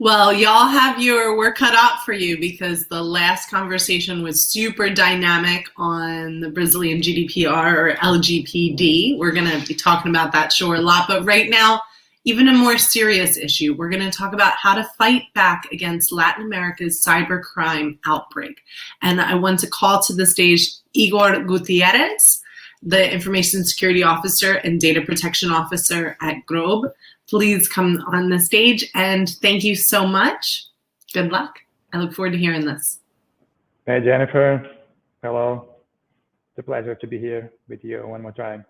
Well, y'all have your work cut out for you because the last conversation was super dynamic on the Brazilian GDPR or LGPD. We're going to be talking about that sure a lot, but right now, even a more serious issue, we're going to talk about how to fight back against Latin America's cybercrime outbreak. And I want to call to the stage Igor Gutierrez, the Information Security Officer and Data Protection Officer at Grob. Please come on the stage, and thank you so much. Good luck. I look forward to hearing this. Hey, Jennifer. Hello. It's a pleasure to be here with you one more time.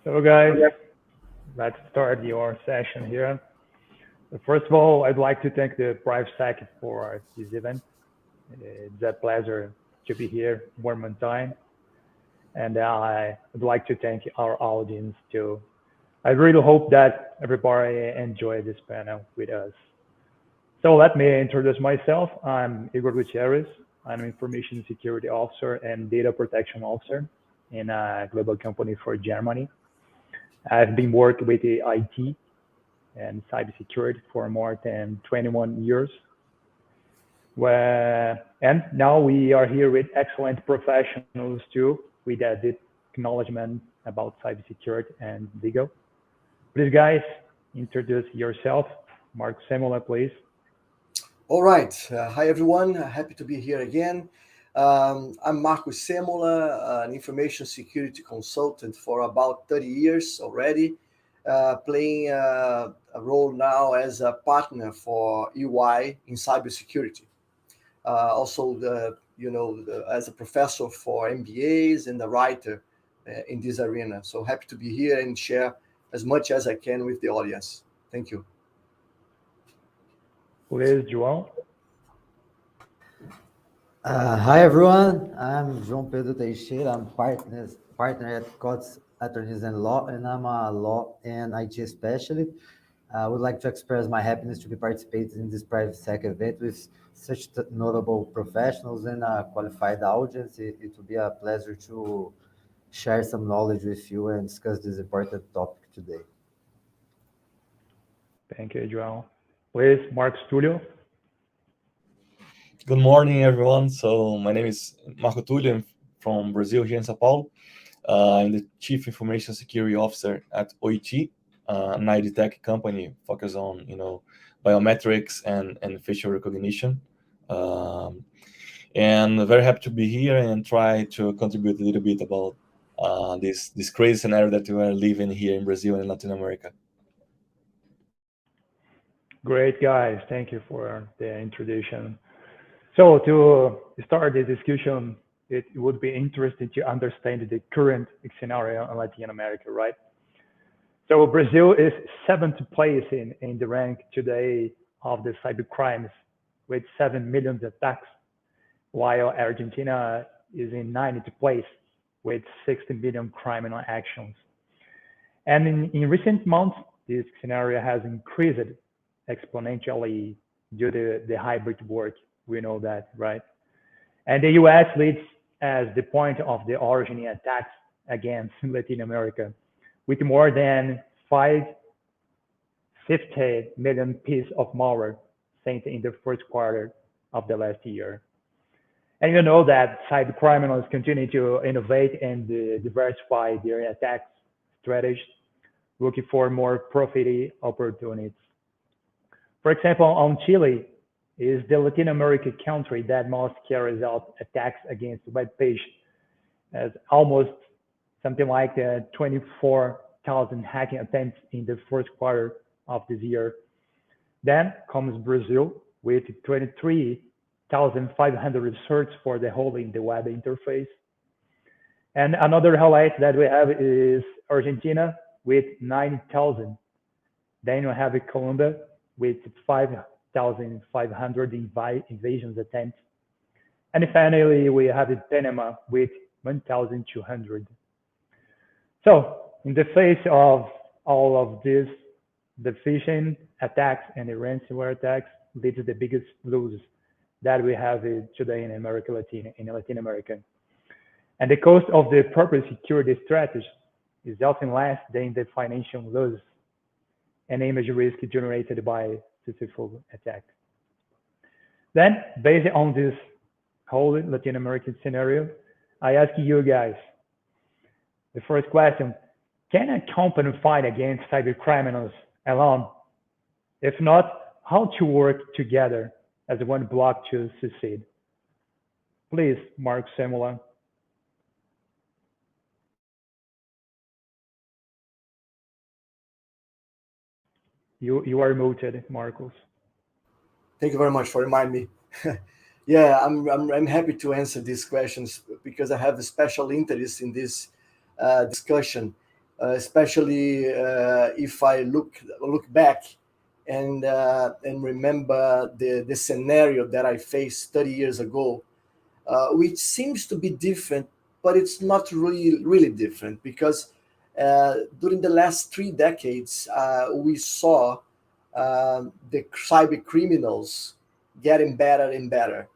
So, guys, let's start your session here. First of all, I'd like to thank the PrivSec for this event. It's a pleasure to be here one more time. And I would like to thank our audience too. I really hope that everybody enjoyed this panel with us. So let me introduce myself. I'm Igor Gutierrez. I'm an Information Security Officer and Data Protection Officer in a global company for Germany. I've been working with the IT and cybersecurity for more than 21 years. And now we are here with excellent professionals too, with a deep acknowledgement about cybersecurity and legal. Please, guys, introduce yourself. Marc Andreessen, please. All right. Hi, everyone. Happy to be here again. I'm Marc Andreessen, an information security consultant for about 30 years already, playing a role now as a partner for EY in cybersecurity. Also, as a professor for MBAs and a writer in this arena. So happy to be here and share as much as I can with the audience. Thank you. Please, João. Hi everyone, I'm João Pedro Teixeira. I'm partner at Cots Attorneys and Law, and I'm a law and IT specialist. I would like to express my happiness to be participating in this PrivSec event with such notable professionals and a qualified audience. It will be a pleasure to share some knowledge with you and discuss this important topic today. Thank you, João. Please, Marcos Tulio. Good morning, everyone. So my name is Marco Tulio. I'm from Brazil, here in São Paulo. I'm the Chief Information Security Officer at OIT, an ID tech company focused on, biometrics and facial recognition. And very happy to be here and try to contribute a little bit about this crazy scenario that we are living here in Brazil and Latin America. Great, guys. Thank you for the introduction. So to start the discussion, it would be interesting to understand the current scenario in Latin America, right? So Brazil is 7th place in the rank today of the cyber crimes with 7 million attacks, while Argentina is in 9th place with 60 million criminal actions. And in recent months, this scenario has increased exponentially due to the hybrid work. We know that, right? And the US leads as the point of the origin attacks against Latin America with more than 550 million pieces of malware sent in the first quarter of the last year. And you know that cyber criminals continue to innovate and diversify their attack strategies, looking for more profit opportunities. For example, on Chile, is the Latin American country that most carries out attacks against web pages, as almost something like 24,000 hacking attempts in the first quarter of this year. Then comes Brazil with 23,500 searches for the hole in the web interface. And another highlight that we have is Argentina with 9,000. Then we have Colombia with 5,500 invasion attempts. And finally, we have Panama with 1,200. So in the face of all of this, the phishing attacks and the ransomware attacks lead to the biggest losses that we have today in Latin America. And the cost of the proper security strategy is often less than the financial loss and image risk generated by successful attack. Then, based on this whole Latin American scenario, I ask you guys the first question: can a company fight against cyber criminals alone? If not, how to work together as one block to succeed? Please, Marc Andreessen. You are muted, Marcos. Thank you very much for reminding me. Yeah, I'm happy to answer these questions because I have a special interest in this discussion, especially if I look back and remember the scenario that I faced 30 years ago, which seems to be different, but it's not really different because during the last 3 decades, we saw the cyber criminals getting better and better.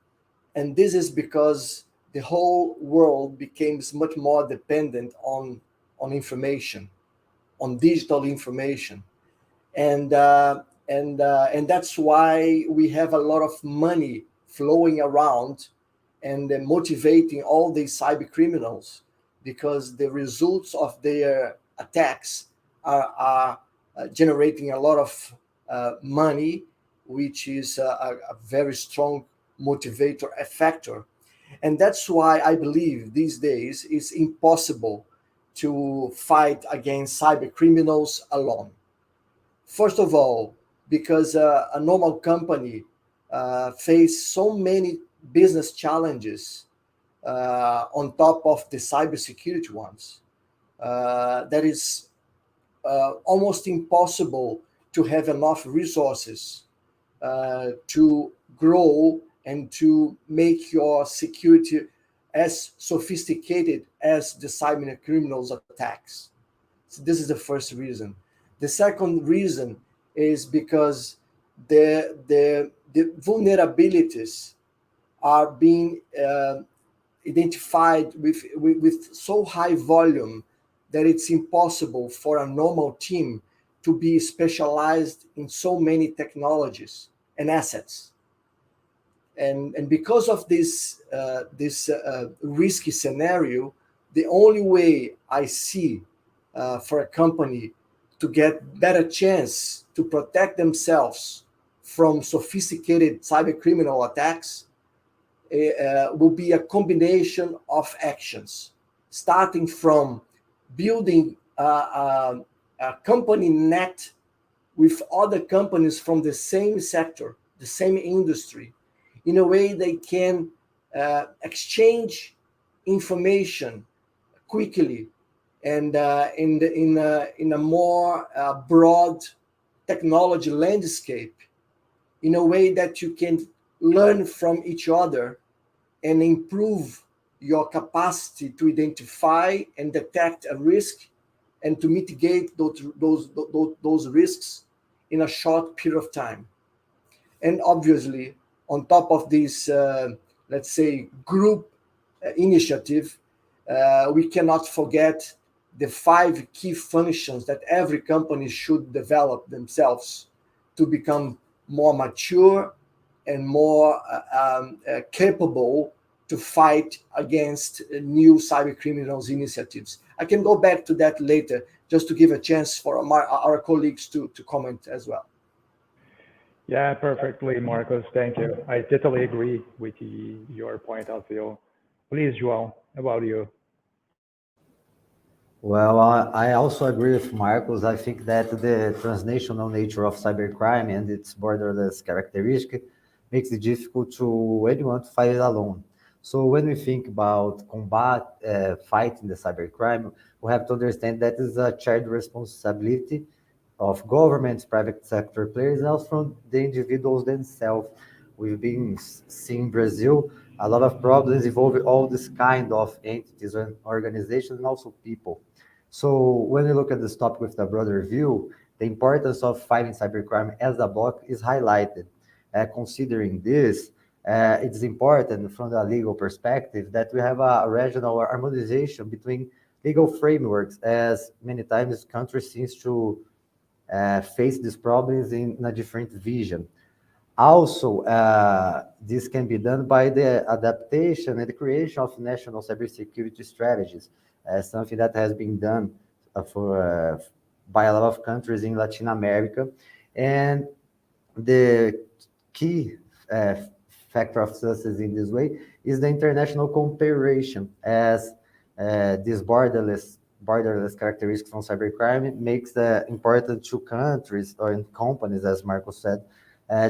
And this is because the whole world becomes much more dependent on information, on digital information. And that's why we have a lot of money flowing around and motivating all these cyber criminals, because the results of their attacks are generating a lot of money, which is a very strong motivator factor. And that's why I believe these days it's impossible to fight against cyber criminals alone. First of all, because a normal company face so many business challenges on top of the cybersecurity ones, that is almost impossible to have enough resources to grow and to make your security as sophisticated as the cyber criminals attacks. So this is the first reason. The second reason is because the vulnerabilities are being identified with so high volume that it's impossible for a normal team to be specialized in so many technologies and assets. And because of this risky scenario, the only way I see for a company to get better chance to protect themselves from sophisticated cyber criminal attacks will be a combination of actions, starting from building a company net with other companies from the same sector, the same industry, in a way they can exchange information quickly and in a more broad technology landscape, in a way that you can learn from each other and improve your capacity to identify and detect a risk and to mitigate those risks in a short period of time. And obviously, on top of this, let's say, group initiative, we cannot forget the 5 key functions that every company should develop themselves to become more mature and more capable to fight against new cyber criminals initiatives. I can go back to that later, just to give a chance for our colleagues to comment as well. Yeah, perfectly, Marcos. Thank you. I totally agree with your point of view. Please, João, about you. Well, I also agree with Marcos. I think that the transnational nature of cybercrime and its borderless characteristic makes it difficult to anyone to fight it alone. So when we think about fighting the cybercrime, we have to understand that is a shared responsibility of governments, private sector players, and also from the individuals themselves. We've been seeing in Brazil a lot of problems involving all this kind of entities and organizations and also people. So when we look at this topic with a broader view, the importance of fighting cybercrime as a bloc is highlighted. Considering this, it's important from the legal perspective that we have a regional harmonization between legal frameworks, as many times countries seem to face these problems in a different vision. Also, this can be done by the adaptation and the creation of national cybersecurity strategies, something that has been done by a lot of countries in Latin America. And the key factor of success in this way is the international cooperation, as this borderless characteristics from cybercrime makes it important to countries or companies, as Marco said,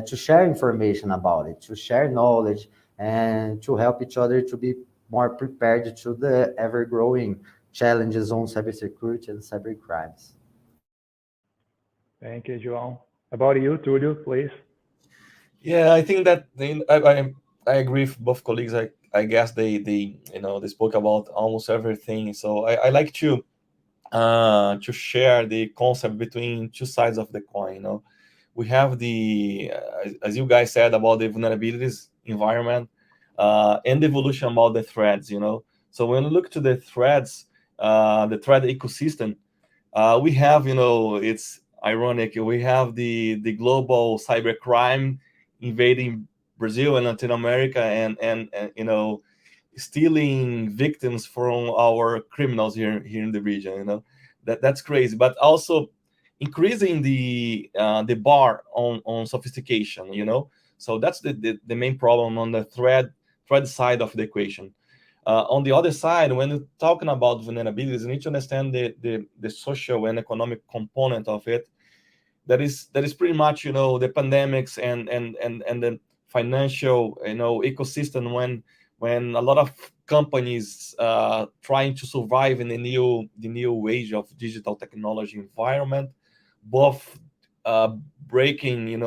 to share information about it, to share knowledge, and to help each other to be more prepared to the ever-growing challenges on cybersecurity and cybercrimes. Thank you, João. About you, Tulio, please. Yeah, I think that I agree with both colleagues. I guess they they spoke about almost everything. So I like to share the concept between two sides of the coin. We have the as you guys said about the vulnerabilities environment and the evolution about the threats. So when we look to the threats, the threat ecosystem, we have it's ironic. We have the global cybercrime invading Brazil and Latin America, and stealing victims from our criminals here in the region. That's crazy, but also increasing the bar on sophistication. So that's the main problem on the threat side of the equation. On the other side, when you're talking about vulnerabilities, you need to understand the social and economic component of it. That is pretty much the pandemics and the financial ecosystem, when a lot of companies trying to survive in the new age of digital technology environment, both breaking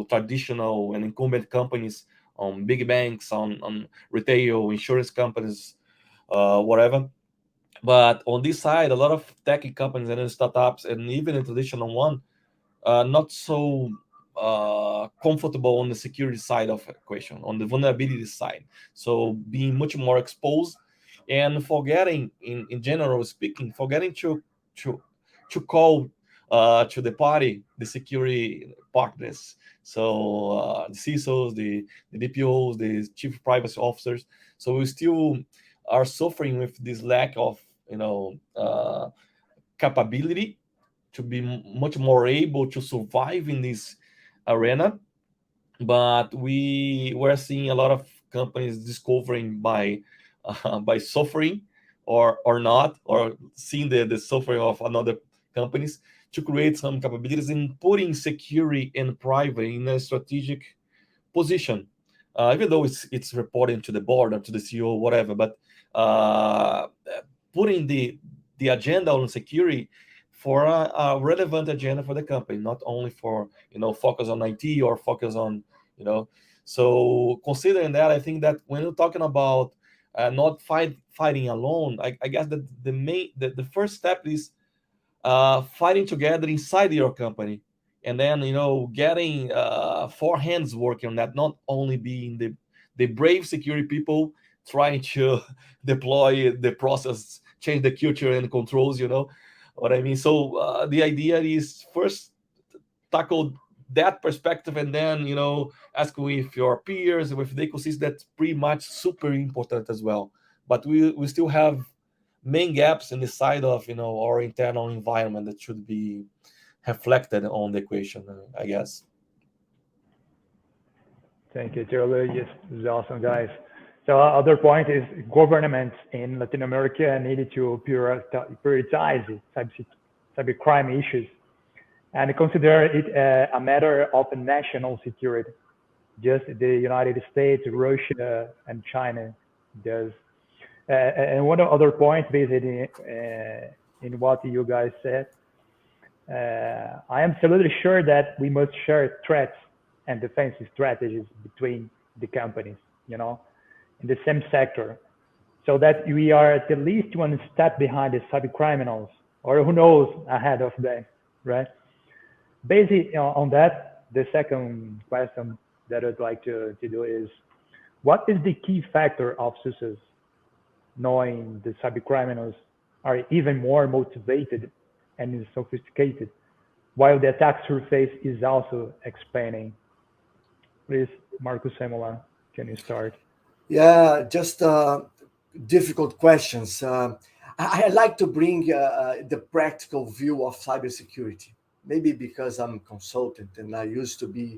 traditional and incumbent companies, on big banks, on retail, insurance companies, whatever. But on this side, a lot of tech companies and startups, and even the traditional one, not so comfortable on the security side of the equation, on the vulnerability side. So being much more exposed, and forgetting, in general speaking, forgetting to call to the party the security partners. So the CISOs, the DPOs, the chief privacy officers. So we still are suffering with this lack of capability to be much more able to survive in this arena. But we were seeing a lot of companies discovering by suffering or not, or seeing the suffering of another companies, to create some capabilities in putting security and private in a strategic position, even though it's reporting to the board or to the CEO, whatever. But putting the agenda on security for a relevant agenda for the company, not only for focus on IT or focus on So considering that, I think that when we're talking about not fighting alone, I guess that the first step is fighting together inside your company, and then getting four hands working on that, not only being the brave security people trying to deploy the process, change the culture and controls. What I mean? So the idea is first tackle that perspective, and then ask with your peers, with the ecosystem. That's pretty much super important as well. But we still have main gaps in the side of our internal environment that should be reflected on the equation, I guess. Thank you, Tulio. Yes, this is awesome, guys. So other point is governments in Latin America needed to prioritize cybercrime issues and consider it a matter of national security. Just the United States, Russia, and China does. And one other point, basically, in what you guys said, I am absolutely sure that we must share threats and defensive strategies between the companies, in the same sector, so that we are at least one step behind the cyber criminals, or who knows, ahead of them, right? Basically, on that, the second question that I'd like to do is, what is the key factor of success, knowing the cybercriminals are even more motivated and sophisticated, while the attack surface is also expanding? Please, Marcus Semola, can you start? Yeah, just difficult questions. I like to bring the practical view of cybersecurity. Maybe because I'm a consultant and I used to be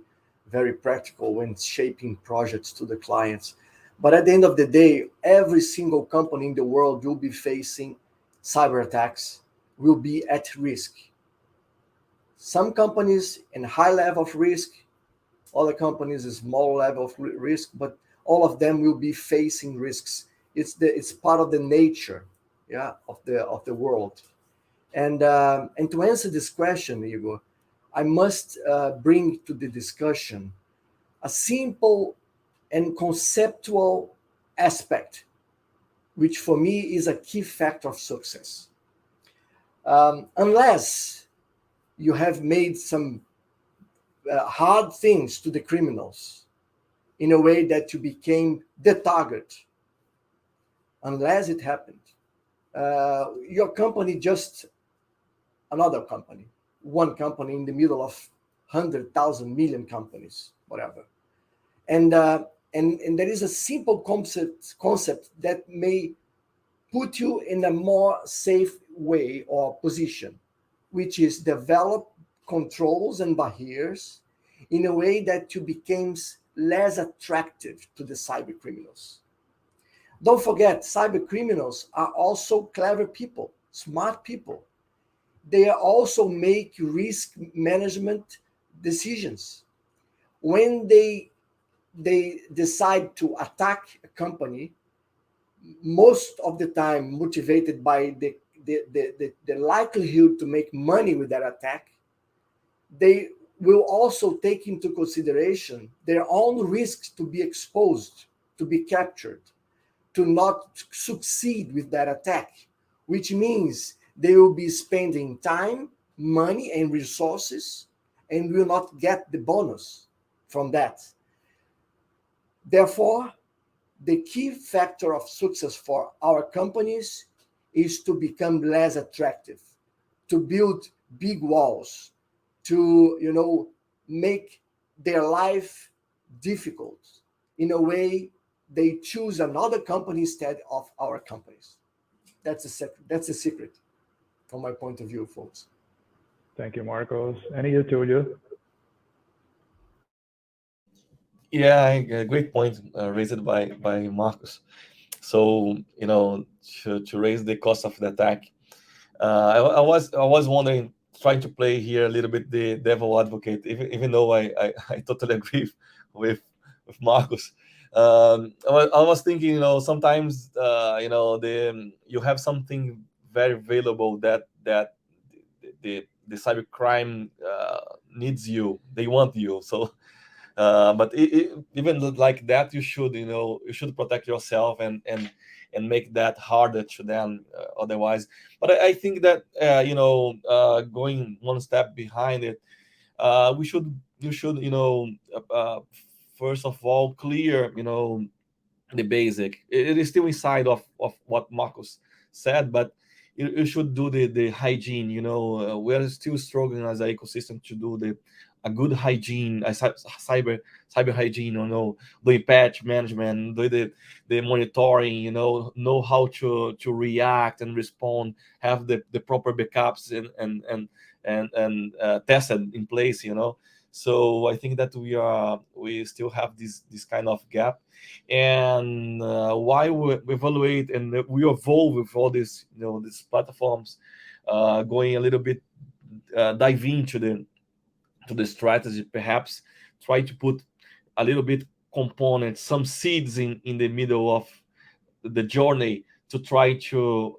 very practical when shaping projects to the clients. But at the end of the day, every single company in the world will be facing cyber attacks, will be at risk. Some companies in high level of risk, other companies is small level of risk, but all of them will be facing risks. It's part of the nature, yeah, of the world. And to answer this question, Igor, I must bring to the discussion a simple and conceptual aspect, which for me is a key factor of success. Unless you have made some hard things to the criminals in a way that you became the target, unless it happened, your company just another company, one company in the middle of 100,000 million companies, whatever. And there is a simple concept that may put you in a more safe way or position, which is develop controls and barriers in a way that you becomes less attractive to the cyber criminals. Don't forget, cyber criminals are also clever people, smart people. They also make risk management decisions. When they decide to attack a company, most of the time motivated by the likelihood to make money with that attack, they will also take into consideration their own risks to be exposed, to be captured, to not succeed with that attack, which means they will be spending time, money, and resources and will not get the bonus from that. Therefore, the key factor of success for our companies is to become less attractive, to build big walls, to make their life difficult in a way they choose another company instead of our companies. That's a secret from my point of view, folks. Thank you, Marcos. And you, Tulio? Yeah, a great point raised by Marcus. So to raise the cost of the attack, I was wondering, trying to play here a little bit the devil advocate, even though I totally agree with Marcus. I was thinking, sometimes you have something very valuable that the cybercrime needs you. They want you. So but even like that, you should protect yourself and make that harder to them otherwise. But I think that going one step behind it, you should first of all clear the basic. It is still inside of what Marcus said, but you should do the hygiene. We're still struggling as an ecosystem to do a good hygiene, cyber hygiene. Doing patch management, do the monitoring. Know how to react and respond. Have the proper backups and tested in place. So I think that we still have this kind of gap, and why we evaluate and we evolve with all these platforms, going a little bit dive into the strategy, perhaps try to put a little bit components, some seeds in the middle of the journey to try to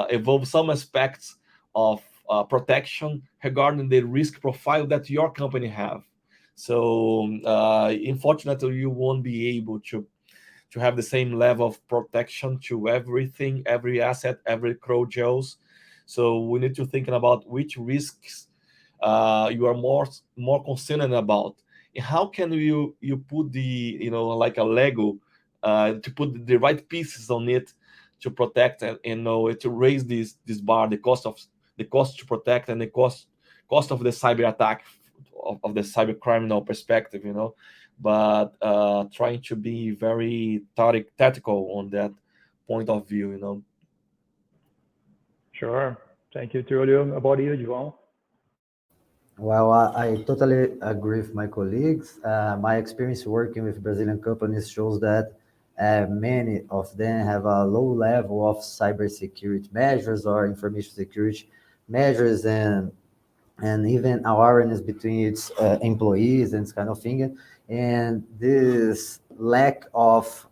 evolve some aspects of protection regarding the risk profile that your company have. So unfortunately, you won't be able to have the same level of protection to everything, every asset, every crow jaws. So we need to think about which risks you are more concerned about. And how can you put the, like a Lego, to put the right pieces on it to protect and, to raise this bar, the cost to protect, and the cost of the cyber attack, of the cyber criminal perspective, but trying to be very tactical on that point of view. Sure. Thank you, Tulio. About you, João? Well, I totally agree with my colleagues. My experience working with Brazilian companies shows that many of them have a low level of cybersecurity measures or information security measures, and even awareness between its employees and this kind of thing. And this lack of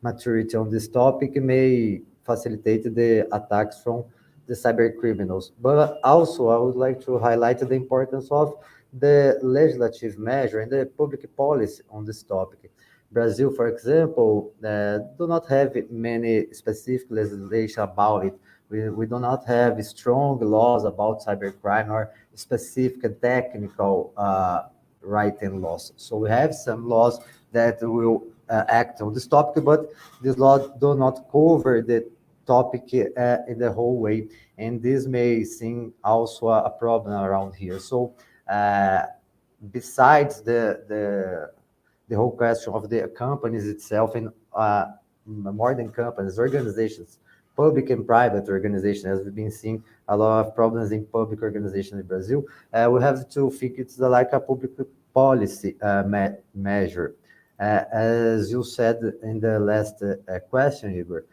maturity on this topic may facilitate the attacks from the cyber criminals. But also, I would like to highlight the importance of the legislative measure and the public policy on this topic. Brazil, for example, do not have many specific legislation about it. We do not have strong laws about cybercrime or specific and technical right and laws. So we have some laws that will act on this topic, but these laws do not cover the topic in the whole way, and this may seem also a problem around here. So besides the whole question of the companies itself and more than companies, organizations, public and private organizations, as we've been seeing a lot of problems in public organizations in Brazil, we have to think it's like a public policy measure. As you said in the last question, Igor,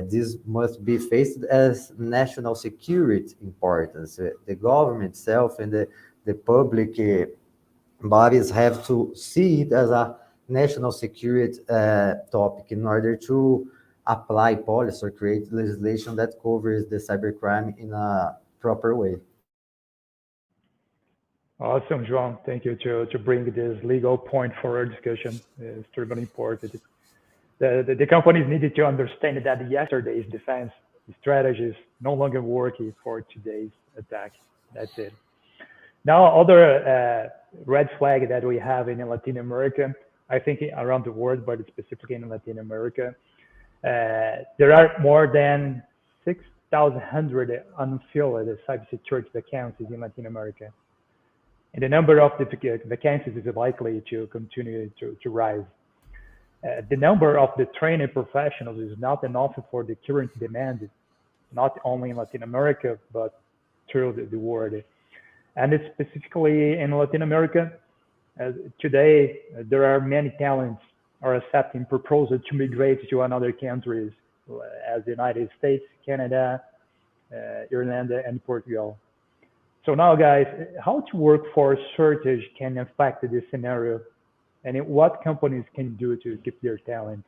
this must be faced as national security importance. The government itself and the public bodies have to see it as a national security topic in order to apply policy or create legislation that covers the cybercrime in a proper way. Awesome, João. Thank you to bring this legal point for our discussion. It's terribly important. The companies needed to understand that yesterday's defense strategies no longer working for today's attack. That's it. Now, other red flag that we have in Latin America, I think around the world, but specifically in Latin America, there are more than 6,100 unfilled cybersecurity vacancies in Latin America. And the number of the vacancies is likely to continue to rise. The number of the trained professionals is not enough for the current demand, not only in Latin America, but through the world. And specifically in Latin America, today, there are many talents are accepting proposals to migrate to another countries, as the United States, Canada, Ireland, and Portugal. So now, guys, how to workforce shortage can affect this scenario, and what companies can do to keep their talents?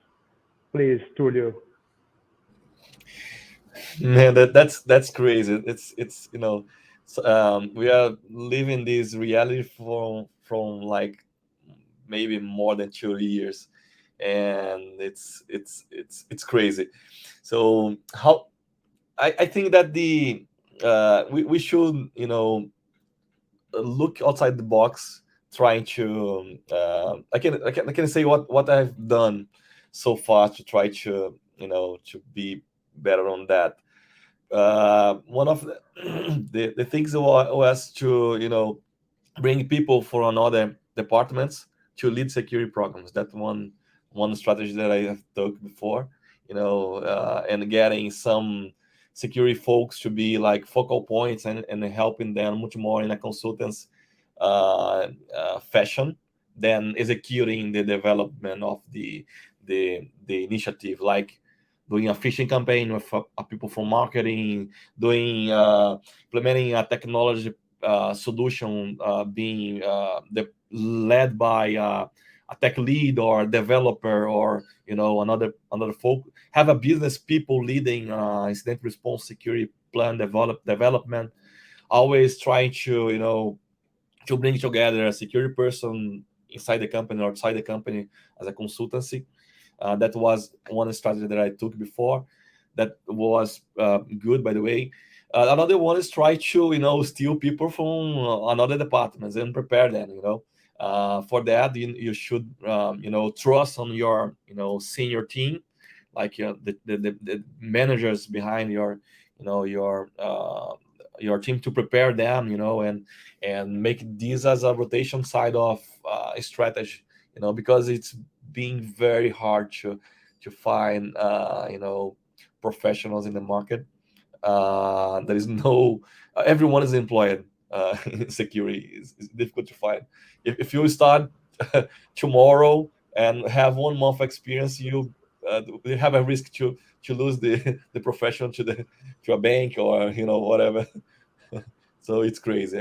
Please, Tulio. Man, that's crazy. It's we are living this reality from like maybe more than 2 years, and it's crazy. So how I think that we should look outside the box, trying to I can say what I've done so far to try to to be better on that. One of the things was to bring people from another departments to lead security programs. That one strategy that I have talked before, and getting some security folks to be like focal points and helping them much more in a consultants fashion than executing the development of the initiative, like doing a phishing campaign with people from marketing, doing implementing a technology solution being led by a tech lead or developer, or another folk. Have a business people leading incident response security plan development. Always trying to to bring together a security person inside the company or outside the company as a consultancy. That was one strategy that I took before. That was good, by the way. Another one is try to steal people from another departments and prepare them. For that you should trust on your senior team, like the managers behind your team, to prepare them, and make this as a rotation side of strategy, because it's being very hard to find professionals in the market. There is no everyone is employed in security. It's difficult to find. If you start tomorrow and have 1 month experience, you have a risk to lose the profession to a bank or whatever. So it's crazy.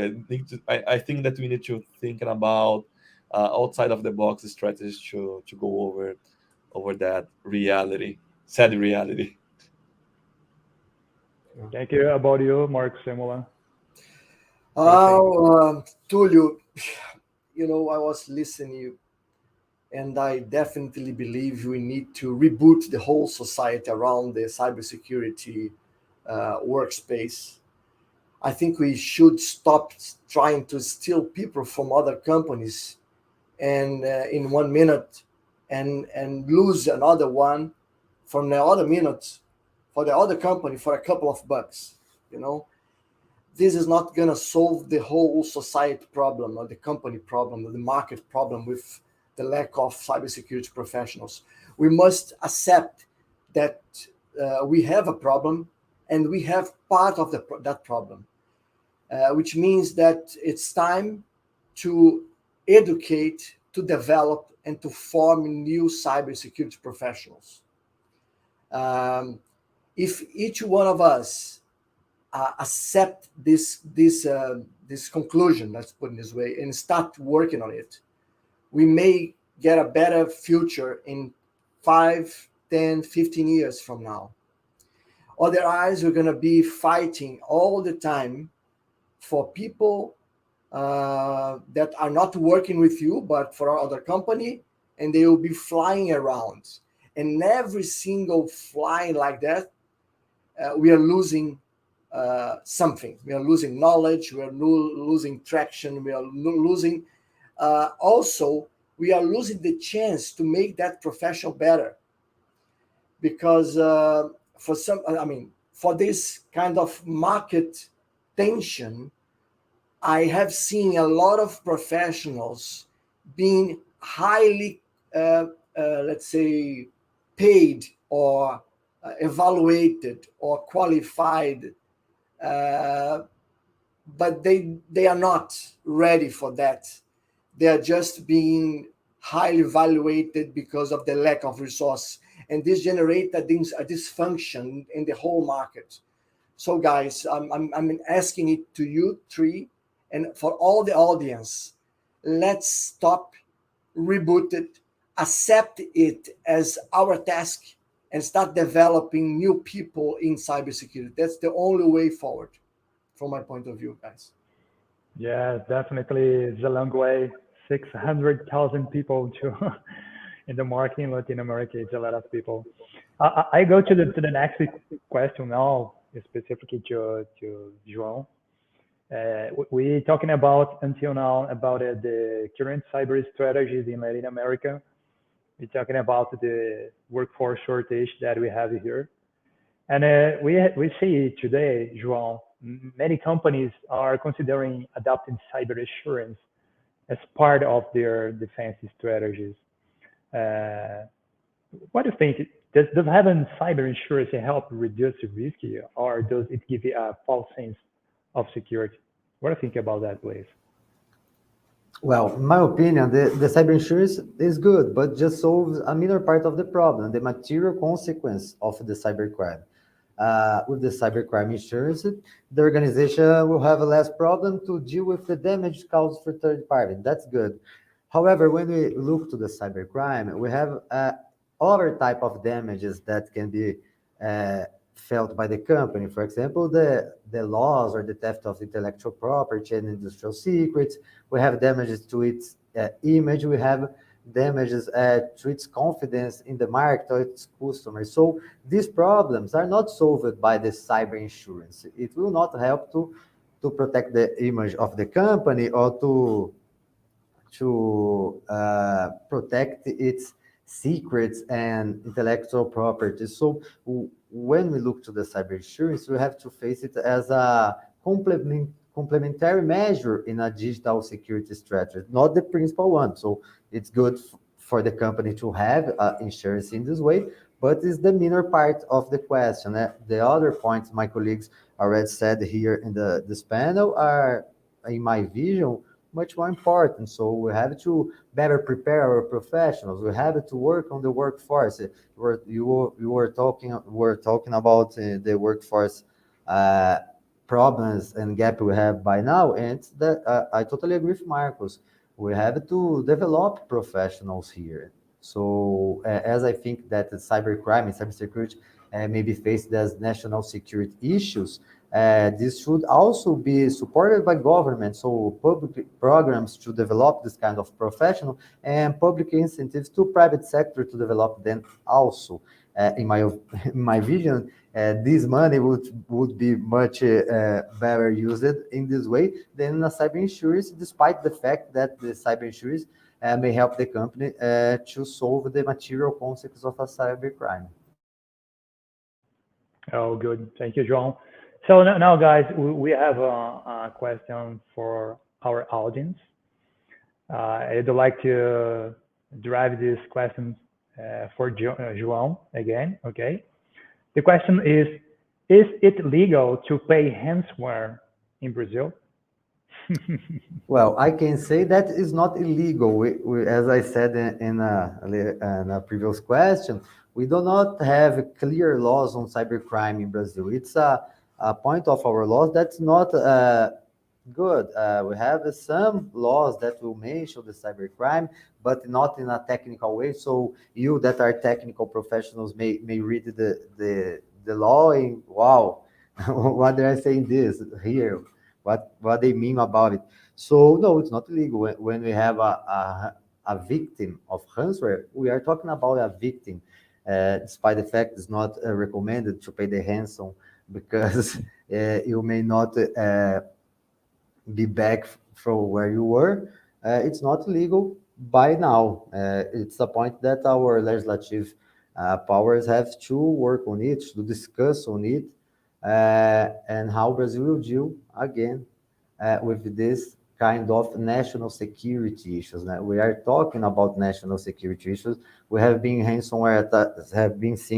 I think that we need to thinking about outside of the box strategies to go over that reality, sad reality. Thank you. About you, Marc Simula. Tulio, I was listening, and I definitely believe we need to reboot the whole society around the cybersecurity workspace. I think we should stop trying to steal people from other companies and in 1 minute, and lose another one from the other minute for the other company for a couple of bucks. This is not going to solve the whole society problem or the company problem or the market problem with the lack of cybersecurity professionals. We must accept that we have a problem, and we have part of that problem, which means that it's time to educate, to develop, and to form new cybersecurity professionals. If each one of us accept this conclusion, let's put it this way, and start working on it, we may get a better future in 5, 10, 15 years from now. Otherwise, we're going to be fighting all the time for people that are not working with you, but for our other company, and they will be flying around. And every single flying like that, we are losing something. We are losing knowledge. We are losing traction. We are losing. Also, we are losing the chance to make that professional better, because for this kind of market tension, I have seen a lot of professionals being highly, let's say, paid or evaluated or qualified, but they are not ready for that. They are just being highly evaluated because of the lack of resource, and this generates a dysfunction in the whole market. So, guys, I'm asking it to you three, and for all the audience, let's stop, reboot it, accept it as our task, and start developing new people in cybersecurity. That's the only way forward, from my point of view, guys. Yeah, definitely. It's a long way. 600,000 people in the market in Latin America. It's a lot of people. I go to the next question now, specifically to João. We're talking about until now about the current cyber strategies in Latin America. We're talking about the workforce shortage that we have here. And we see today, João, many companies are considering adopting cyber assurance as part of their defense strategies. What do you think? Does having cyber insurance help reduce the risk, or does it give you a false sense of security? What do you think about that, please? Well, in my opinion, the cyber insurance is good, but just solves a minor part of the problem, the material consequence of the cybercrime. With the cybercrime insurance, the organization will have a less problem to deal with the damage caused for third party. That's good. However, when we look to the cybercrime, we have other type of damages that can be felt by the company. For example, the loss or the theft of intellectual property and industrial secrets. We have damages to its image. We have damages to its confidence in the market or its customers. So these problems are not solved by the cyber insurance. It will not help to protect the image of the company or to protect its secrets and intellectual property. So when we look to the cyber insurance, we have to face it as a complementary measure in a digital security strategy, not the principal one. So it's good for the company to have insurance in this way, but it's the minor part of the question. The other points my colleagues already said here in this panel are, in my vision, much more important. So we have to better prepare our professionals. We have to work on the workforce. You were talking about the workforce problems and gap we have by now, and that I totally agree with Marcos. We have to develop professionals here. So as I think that the cybercrime and cybersecurity may be faced as national security issues, this should also be supported by government, so public programs to develop this kind of professional and public incentives to private sector to develop them also. In my vision, this money would be much better used in this way than a cyber insurance, despite the fact that the cyber insurance may help the company to solve the material consequences of a cyber crime. Oh, good. Thank you, João. So now, guys, we have a question for our audience. I'd like to drive this question for João again, okay? The question is it legal to pay ransomware in Brazil? Well, I can say that is not illegal. As I said in a previous question, we do not have clear laws on cybercrime in Brazil. It's a point of our laws that's not good. We have some laws that will mention the cybercrime, but not in a technical way. So you that are technical professionals may read the law and wow, what did I say in this here? What they mean about it. So no, it's not illegal. When we have a victim of ransomware, we are talking about a victim, despite the fact it's not recommended to pay the ransom because you may not be back from where you were. It's not illegal by now. It's a point that our legislative powers have to work on it, to discuss on it, and how Brazil will deal again with this kind of national security issues. Now, we are talking about national security issues. We have been seeing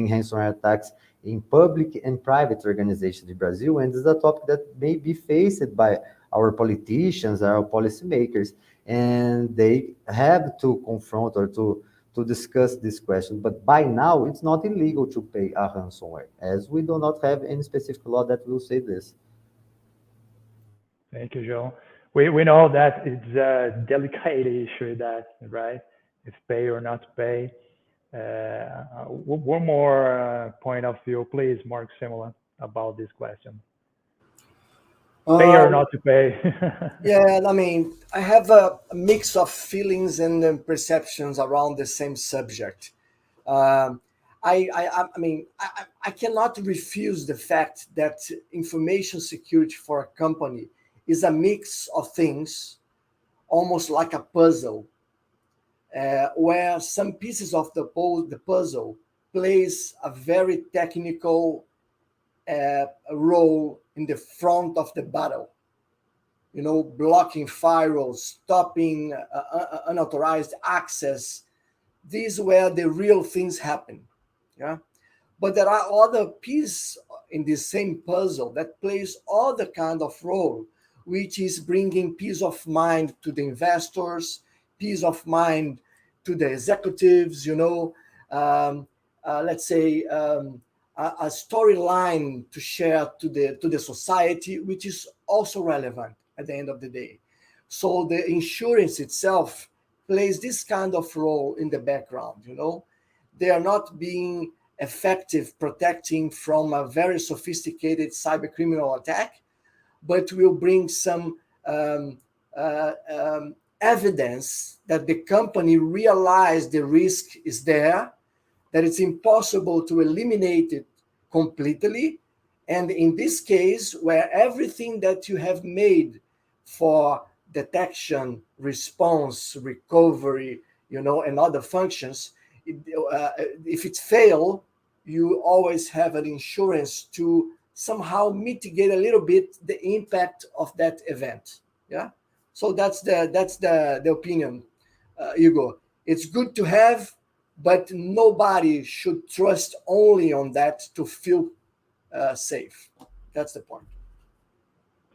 ransomware attacks in public and private organizations in Brazil, and this is a topic that may be faced by our politicians, our policymakers, and they have to confront or to discuss this question. But by now, it's not illegal to pay a ransomware, as we do not have any specific law that will say this. Thank you, João. We know that it's a delicate issue, that right? If pay or not to pay. One more point of view, please, Marc Andreessen, about this question. Pay or not to pay? Yeah, I mean, I have a mix of feelings and perceptions around the same subject. I mean, I cannot refuse the fact that information security for a company is a mix of things, almost like a puzzle, where some pieces of the puzzle plays a very technical role in the front of the battle. You know, blocking firewalls, stopping unauthorized access. These where the real things happen. Yeah, but there are other pieces in the same puzzle that plays other kind of role, which is bringing peace of mind to the investors, peace of mind to the executives. You know, let's say a storyline to share to the society, which is also relevant at the end of the day. So the insurance itself plays this kind of role in the background. You know, they are not being effective protecting from a very sophisticated cyber criminal attack, but will bring some evidence that the company realized the risk is there, that it's impossible to eliminate it completely. And in this case, where everything that you have made for detection, response, recovery, and other functions, if it fail, you always have an insurance to somehow mitigate a little bit the impact of that event. Yeah. So that's the opinion, Hugo. It's good to have, but nobody should trust only on that to feel safe. That's the point.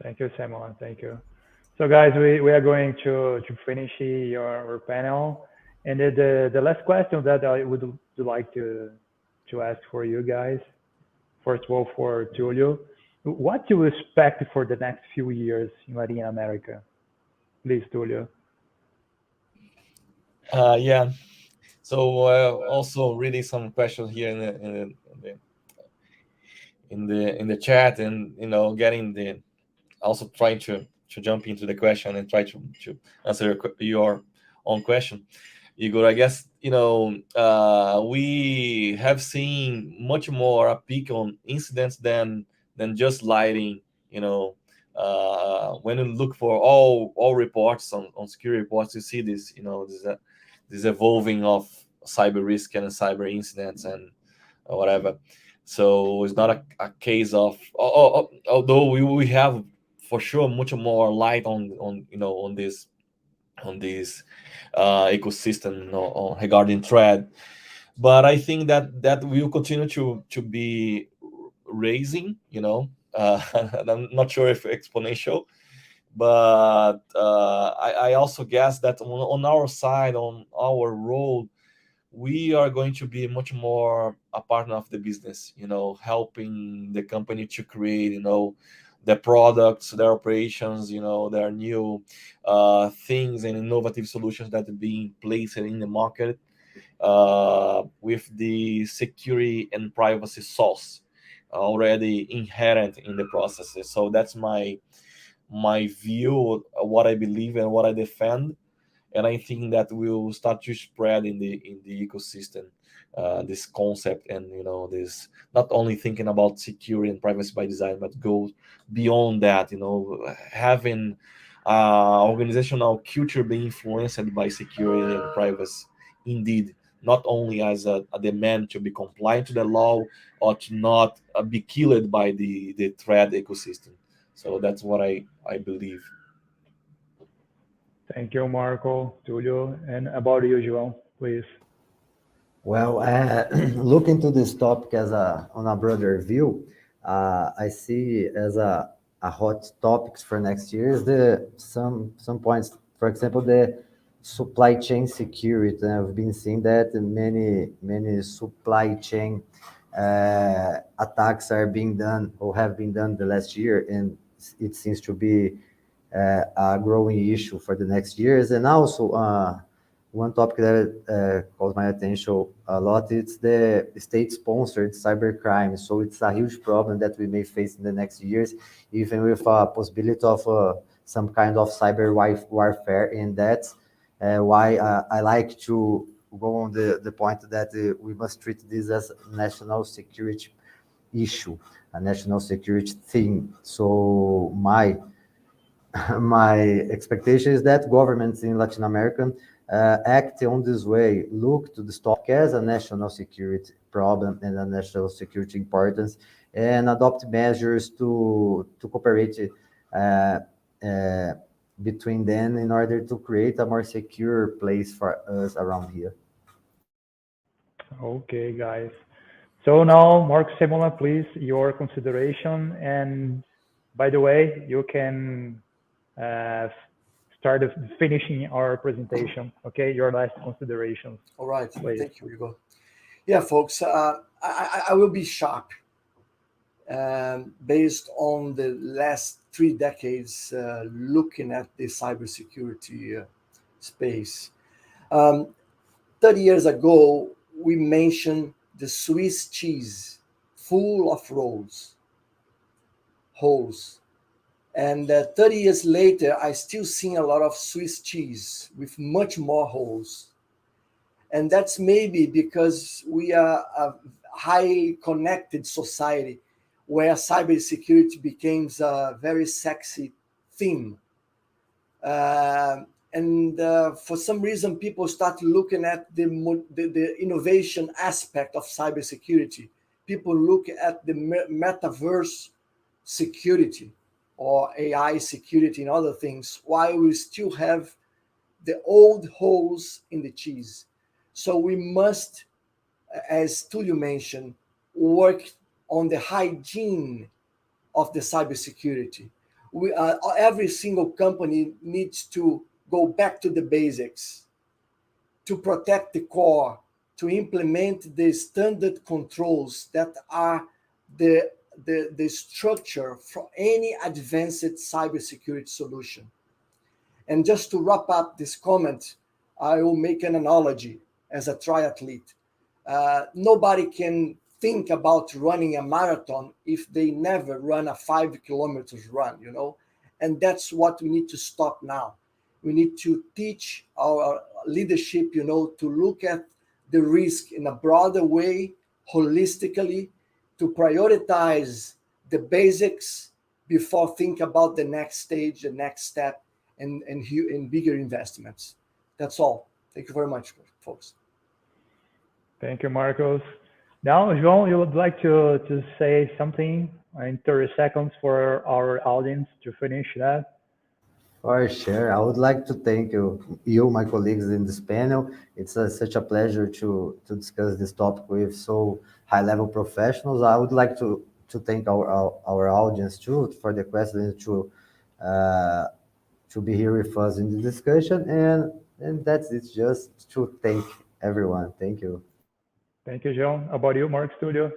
Thank you, Samuel. Thank you. So, guys, we are going to finish your panel, and the last question that I would like to ask for you guys, first of all, for Tulio, what do you expect for the next few years in Latin America? Please, Tulio. Yeah. So also reading some questions here in the chat, and getting the also trying to jump into the question and try to answer your own question, Igor. I guess we have seen much more a peak on incidents than just lighting. When you look for all reports on security reports, you see this this evolving of cyber risk and cyber incidents and whatever. So it's not a case of although we have for sure much more light on this ecosystem regarding threat, but I think that will continue to be raising. And I'm not sure if exponential, but I also guess that on our side, on our role, we are going to be much more a partner of the business, helping the company to create, their products, their operations, their new things and innovative solutions that are being placed in the market with the security and privacy sauce already inherent in the processes. So that's my view, what I believe and what I defend. And I think that will start to spread in the ecosystem, this concept, and this not only thinking about security and privacy by design, but go beyond that. Having organizational culture being influenced by security and privacy, indeed, not only as a demand to be compliant to the law or to not be killed by the threat ecosystem. So that's what I believe. Thank you, Marco, Tulio. And about you, João, please. Well, looking to this topic on a broader view, I see as a hot topics for next year is some points. For example, the supply chain security. I've been seeing that many supply chain attacks are being done or have been done the last year, and it seems to be a growing issue for the next years. And also, one topic that calls my attention a lot, it's the state-sponsored cybercrime. So it's a huge problem that we may face in the next years, even with a possibility of some kind of cyber warfare. And that's why I like to go on the point that we must treat this as a national security issue, a national security thing. So my expectation is that governments in Latin America act on this way, look to this topic as a national security problem and a national security importance, and adopt measures to cooperate between them in order to create a more secure place for us around here. Okay, guys. So now, Marc Semola, please, your consideration. And by the way, you can start finishing our presentation. Okay, your last considerations. All right, please. Thank you, Hugo. Yeah, folks, I will be sharp. Based on the last 3 decades looking at the cybersecurity space. 30 years ago, we mentioned the Swiss cheese full of holes, And 30 years later, I still see a lot of Swiss cheese with much more holes. And that's maybe because we are a highly connected society where cybersecurity becomes a very sexy theme. And for some reason, people start looking at the innovation aspect of cybersecurity. People look at the metaverse security or AI security and other things, while we still have the old holes in the cheese. So we must, as Tulio mentioned, work on the hygiene of the cybersecurity. Every single company needs to go back to the basics, to protect the core, to implement the standard controls that are the structure for any advanced cybersecurity solution. And just to wrap up this comment, I will make an analogy as a triathlete. Nobody can think about running a marathon if they never run a 5 kilometers run, and that's what we need to stop now. We need to teach our leadership, to look at the risk in a broader way, holistically, to prioritize the basics before think about the next stage, the next step, and bigger investments. That's all. Thank you very much, folks. Thank you, Marcos. Now, João, you would like to say something in 30 seconds for our audience to finish that? For sure. I would like to thank you, my colleagues in this panel. It's such a pleasure to discuss this topic with so high-level professionals. I would like to thank our audience too for the questions to be here with us in the discussion. And that's it, just to thank everyone. Thank you. Thank you, João. How about you, Marc Studio?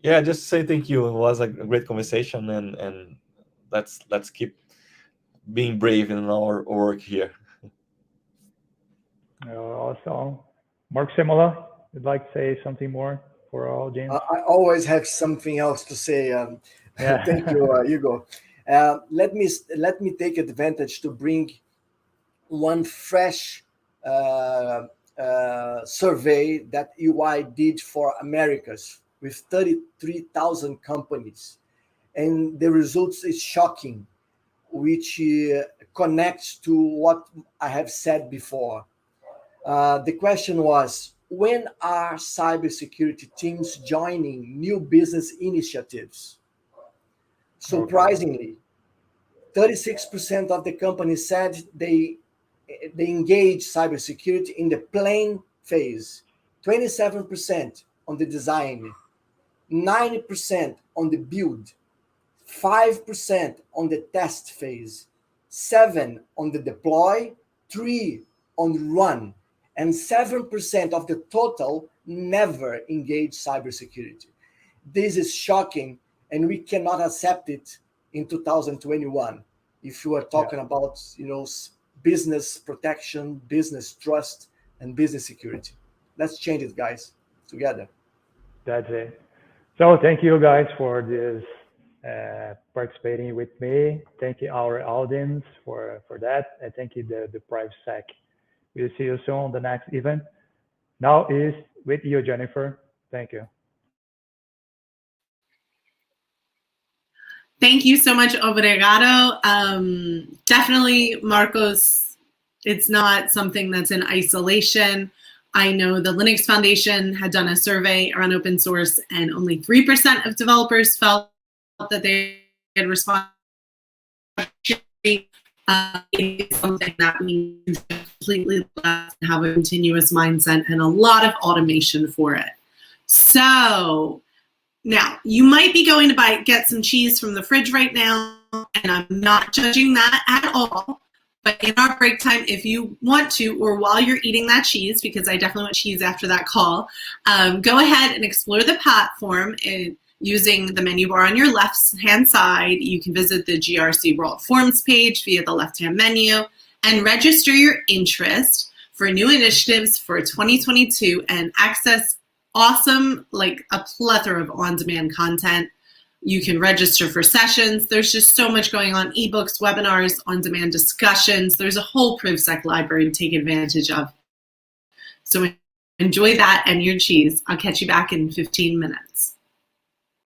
Yeah, just to say thank you. It was a great conversation, and let's keep being brave in our work here. Awesome. Marc Semola, would like to say something more for our audience? I always have something else to say. Yeah. Thank you, Hugo. Let me take advantage to bring one fresh survey that EY did for Americas with 33,000 companies, and the results is shocking, which connects to what I have said before. The question was, when are cybersecurity teams joining new business initiatives? Surprisingly, 36% of the companies said they engage cybersecurity in the plan phase, 27% on the design, 90% on the build, 5% on the test phase, 7% on the deploy, 3% on the run, and 7% of the total never engage cybersecurity. This is shocking, and we cannot accept it in 2021. If you are talking about, business protection, business trust, and business security. Let's change it, guys, together. That's it. So thank you guys for this participating with me. Thank you our audience for that. And thank you the PrivSec. We'll see you soon on the next event. Now is with you, Jennifer. Thank you. Thank you so much, obrigado. Definitely, Marcos, it's not something that's in isolation. I know the Linux Foundation had done a survey around open source, and only 3% of developers felt that they had responded. It's something that we completely have a continuous mindset and a lot of automation for it. So now you might be going to get some cheese from the fridge right now, and I'm not judging that at all. But in our break time, if you want to, or while you're eating that cheese, because I definitely want cheese after that call, go ahead and explore the platform using the menu bar on your left-hand side. You can visit the GRC World Forms page via the left-hand menu and register your interest for new initiatives for 2022 and access awesome, like a plethora of on-demand content. You can register for sessions. There's just so much going on. Ebooks, webinars, on-demand discussions. There's a whole PrivSec library to take advantage of. So enjoy that and your cheese. I'll catch you back in 15 minutes.